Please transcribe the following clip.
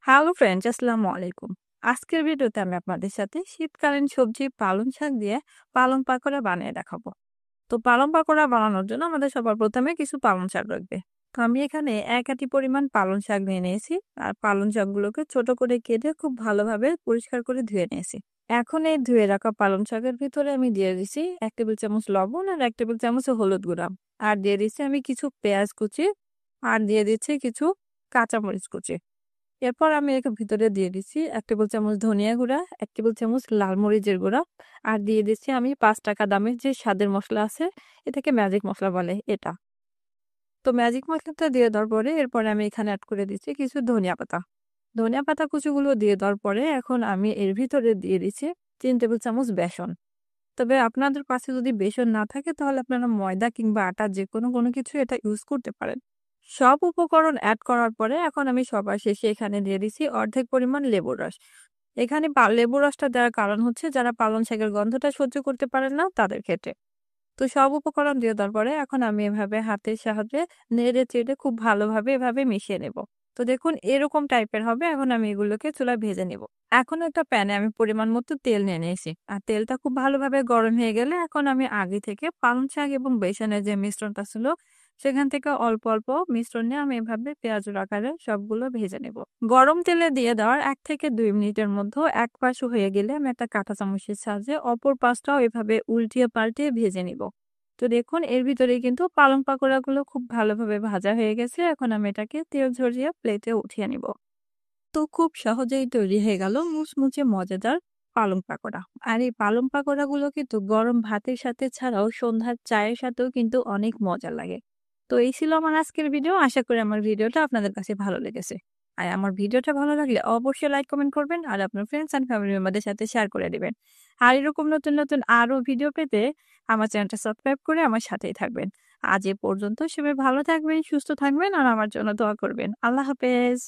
Hello friends, আসসালামু আলাইকুম। আজকের ভিডিওতে আমি আপনাদের সাথে শীতকালীন সবজি পালং শাক দিয়ে পালং পাকোড়া বানিয়ে দেখাবো। তো পালং পাকোড়া বানানোর জন্য আমাদের সবার প্রথমে কিছু পালং শাক লাগবে। তো আমি এখানে ১ আঁটি পরিমাণ পালং শাক নিয়ে নিয়েছি। আর পালং শাকগুলোকে ছোট করে কেটে খুব ভালোভাবে পরিষ্কার করে ধুয়ে নিয়েছি। এখন এই ধুয়ে রাখা পালং শাকের ভিতরে আমি দিয়ে দিছি ১ টেবিল চামচ লবণ আর ১ টেবিল চামচ হলুদ গুঁড়া। আর দিয়ে দিচ্ছি আমি কিছু পেঁয়াজ কুচি, আর দিয়ে দিচ্ছি কিছু কাঁচামরিচ কুচি। এরপর আমি এর ভিতরে দিয়ে দিচ্ছি ১ টেবিল চামচ ধনিয়া গুঁড়া, ১ টেবিল চামচ লাল মরিচের গুঁড়া, আর দিয়ে দিচ্ছি আমি ৳৫ দামের যে স্বাদের মসলা আছে, এটাকে ম্যাজিক মসলা বলে এটা। তো ম্যাজিক মসলাটা দিয়ে দেওয়ার পরে এরপরে আমি এখানে এড করে দিচ্ছি কিছু ধনিয়া পাতা। ধনিয়া পাতা কুচিগুলো দিয়ে দেওয়ার পরে এখন আমি এর ভিতরে দিয়ে দিচ্ছি ৩ টেবিল চামচ বেসন। তবে আপনাদের কাছে যদি বেসন না থাকে তাহলে আপনারা ময়দা কিংবা আটা যেকোনো কোনো কিছু এটা ইউজ করতে পারেন। সব উপকরণ এড করার পরে এখন আমি সবার শেষে এখানে দিয়ে দিচ্ছি অর্ধেক পরিমাণ লেবুর রস। এখানে লেবুর রসটা দেওয়ার কারণ হচ্ছে যারা পালং শাকের গন্ধটা সহ্য করতে পারেন না তাদের ক্ষেত্রে। তো সব উপকরণ দিয়ে দেওয়ার পরে এখন আমি এভাবে হাতের সাহায্যে নেড়ে চেড়ে খুব ভালোভাবে এভাবে মিশিয়ে নেব। তো দেখুন এরকম টাইপের হবে। এখন আমি এগুলোকে চুলায় ভেজে নেব। এখন একটা প্যানে আমি পরিমাণ মতো তেল নিয়ে নিয়েছি। আর তেলটা খুব ভালোভাবে গরম হয়ে গেলে এখন আমি আগে থেকে পালং শাক এবং বেসনের যে মিশ্রণটা ছিল সেখান থেকে অল্প অল্প মিশ্রণ নিয়ে আমি এভাবে পেঁয়াজুর আকারে সবগুলো ভেজে নেব। গরম তেলে দিয়ে দেওয়ার ১ থেকে ২ মিনিটের মধ্যে এক পাশ হয়ে গেলে আমি একটা কাঁটা চামচের সাহায্যে অপর পাশটাও এভাবে উল্টিয়ে পাল্টিয়ে ভেজে নিব। তো দেখুন এর ভিতরে কিন্তু পালং পাকোড়াগুলো খুব ভালোভাবে ভাজা হয়ে গেছে। এখন আমি এটাকে তেল ঝরিয়ে প্লেটে উঠিয়ে নিব। তো খুব সহজেই তৈরি হয়ে গেল মুচমুচে মজাদার পালং পাকোড়া। আর এই পালং পাকোড়াগুলো কিন্তু গরম ভাতের সাথে ছাড়াও সন্ধ্যার চায়ের সাথেও কিন্তু অনেক মজা লাগে। তো এই ছিল আমার আজকের ভিডিও। আশা করি আমার ভিডিওটা আপনাদের কাছে ভালো লেগেছে। আর আমার ভিডিওটা ভালো লাগলে অবশ্যই লাইক কমেন্ট করবেন আর আপনার ফ্রেন্ডস এন্ড ফ্যামিলি মেম্বারদের সাথে শেয়ার করে দিবেন। আর এরকম নতুন নতুন আরো ভিডিও পেতে আমার চ্যানেলটা সাবস্ক্রাইব করে আমার সাথেই থাকবেন। আজ এ পর্যন্ত সবাই ভালো থাকবেন, সুস্থ থাকবেন আর আমার জন্য দোয়া করবেন। আল্লাহ হাফেজ।